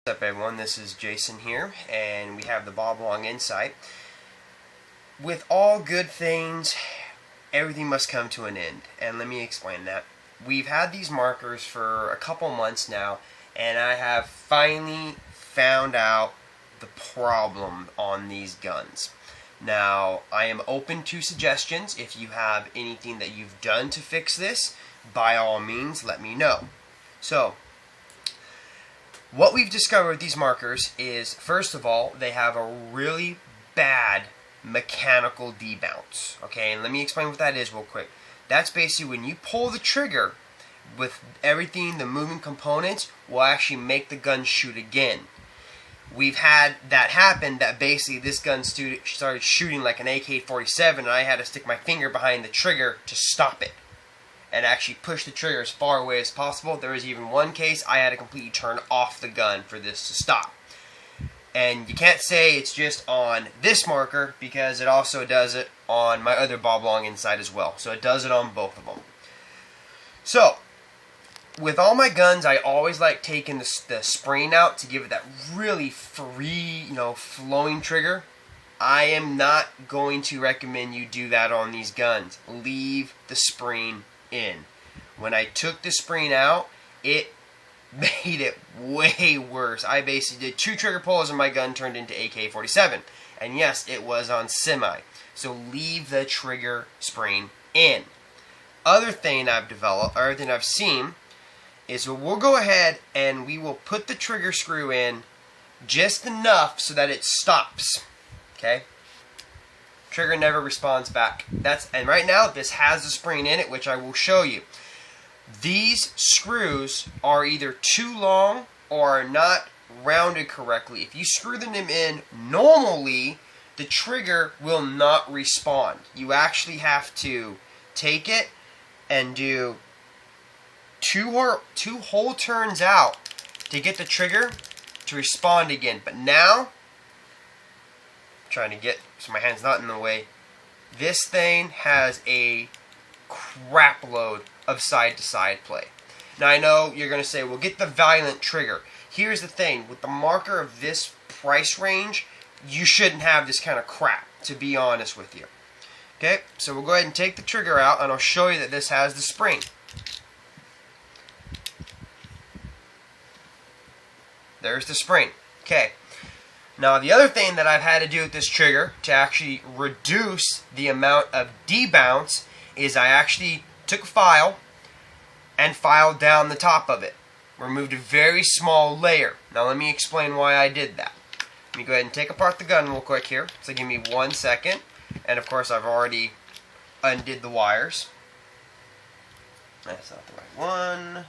What's up everyone, this is Jason here, and we have the Bob Long Insight. With all good things, everything must come to an end, and let me explain that. We've had these markers for a couple months now, and I have finally found out the problem on these guns. Now, I am open to suggestions. If you have anything that you've done to fix this, by all means, let me know. So, what we've discovered with these markers is, first of all, they have a really bad mechanical debounce. Okay, and let me explain what that is real quick. That's basically when you pull the trigger with everything, the moving components, will actually make the gun shoot again. We've had that happen, that basically this gun started shooting like an AK-47, and I had to stick my finger behind the trigger to stop it and actually push the trigger as far away as possible. There was even one case I had to completely turn off the gun for this to stop. And you can't say it's just on this marker, because it also does it on my other Bob Long Insight as well. So it does it on both of them. So, with all my guns, I always like taking the spring out to give it that really free, flowing trigger. I am not going to recommend you do that on these guns. Leave the spring in. When I took the spring out, it made it way worse. I basically did 2 trigger pulls and my gun turned into AK-47. And yes, it was on semi. So leave the trigger spring in. Other thing I've developed, or other thing I've seen, is we'll go ahead and we will put the trigger screw in just enough so that it stops. Okay? Trigger never responds back. And right now this has a spring in it, which I will show you. These screws are either too long or are not rounded correctly. If you screw them in normally, the trigger will not respond. You actually have to take it and do two whole turns out to get the trigger to respond again. But now, trying to get so my hand's not in the way, this thing has a crap load of side-to-side play. Now I know you're going to say, well, get the Valiant trigger. Here's the thing, with the marker of this price range, you shouldn't have this kind of crap, to be honest with you. Okay, so we'll go ahead and take the trigger out, and I'll show you that this has the spring. There's the spring. Okay. Now the other thing that I've had to do with this trigger to actually reduce the amount of debounce is I actually took a file and filed down the top of it. Removed a very small layer. Now let me explain why I did that. Let me go ahead and take apart the gun real quick here. So give me 1 second. And of course I've already undid the wires. That's not the right one.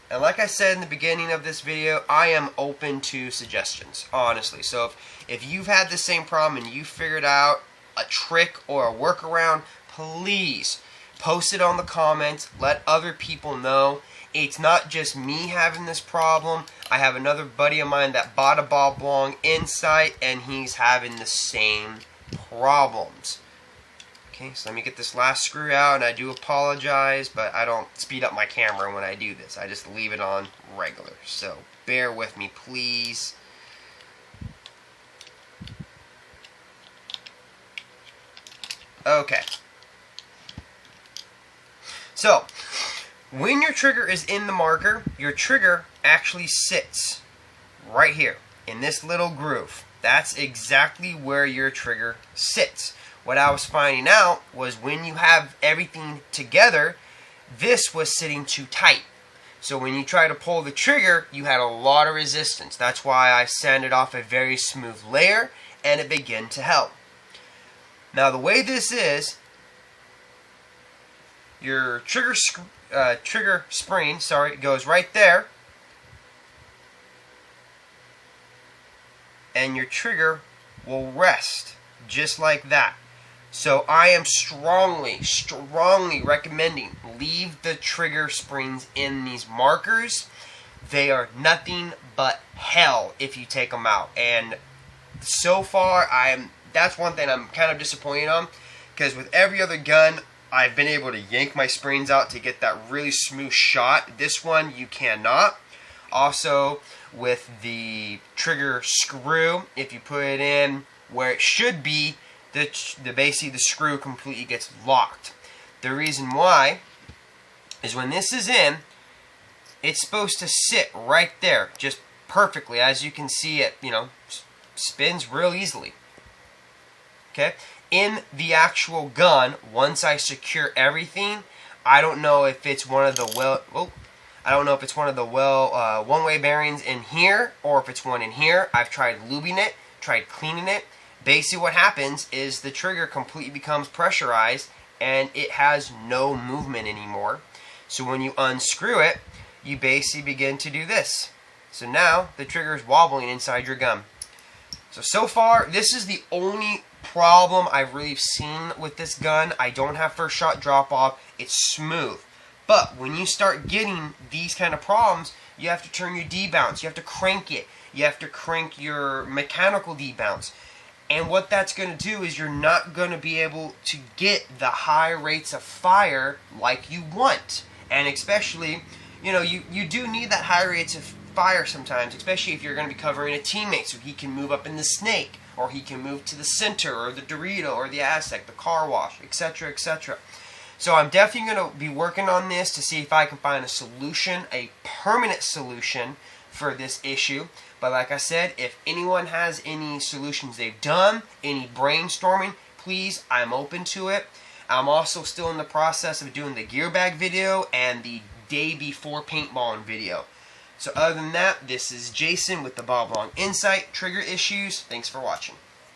And like I said in the beginning of this video, I am open to suggestions, honestly. So if you've had the same problem and you figured out a trick or a workaround, please post it on the comments. Let other people know. It's not just me having this problem. I have another buddy of mine that bought a Bob Long Insight, and he's having the same problems. Okay, so let me get this last screw out, and I do apologize, but I don't speed up my camera when I do this. I just leave it on regular. So bear with me, please. Okay. So, when your trigger is in the marker, your trigger actually sits right here in this little groove. That's exactly where your trigger sits. What I was finding out was when you have everything together, this was sitting too tight. So when you try to pull the trigger, you had a lot of resistance. That's why I sanded off a very smooth layer, and it began to help. Now the way this is, your trigger spring, goes right there, and your trigger will rest just like that. So I am strongly recommending leave the trigger springs in these markers. They are nothing but hell if you take them out. And so far, that's one thing I'm kind of disappointed on, because with every other gun, I've been able to yank my springs out to get that really smooth shot. This one, you cannot. Also, with the trigger screw, if you put it in where it should be, basically the screw completely gets locked. The reason why is when this is in, it's supposed to sit right there, just perfectly. As you can see, it spins real easily. Okay, in the actual gun, once I secure everything, I don't know if it's one of the one-way bearings in here or if it's one in here. I've tried lubing it, tried cleaning it. Basically, what happens is the trigger completely becomes pressurized and it has no movement anymore. So when you unscrew it, you basically begin to do this. So now the trigger is wobbling inside your gun. So far, this is the only problem I've really seen with this gun. I don't have first shot drop off. It's smooth. But when you start getting these kind of problems, you have to turn your debounce. You have to crank it. You have to crank your mechanical debounce. And what that's going to do is you're not going to be able to get the high rates of fire like you want. And especially, you do need that high rates of fire sometimes, especially if you're going to be covering a teammate so he can move up in the snake, or he can move to the center, or the Dorito, or the Aztec, the car wash, etc., etc. So I'm definitely going to be working on this to see if I can find a solution, a permanent solution for this issue. But like I said, if anyone has any solutions they've done, any brainstorming, please, I'm open to it. I'm also still in the process of doing the gear bag video and the day before paintballing video. So other than that, this is Jason with the Bob Long Insight Trigger Issues. Thanks for watching.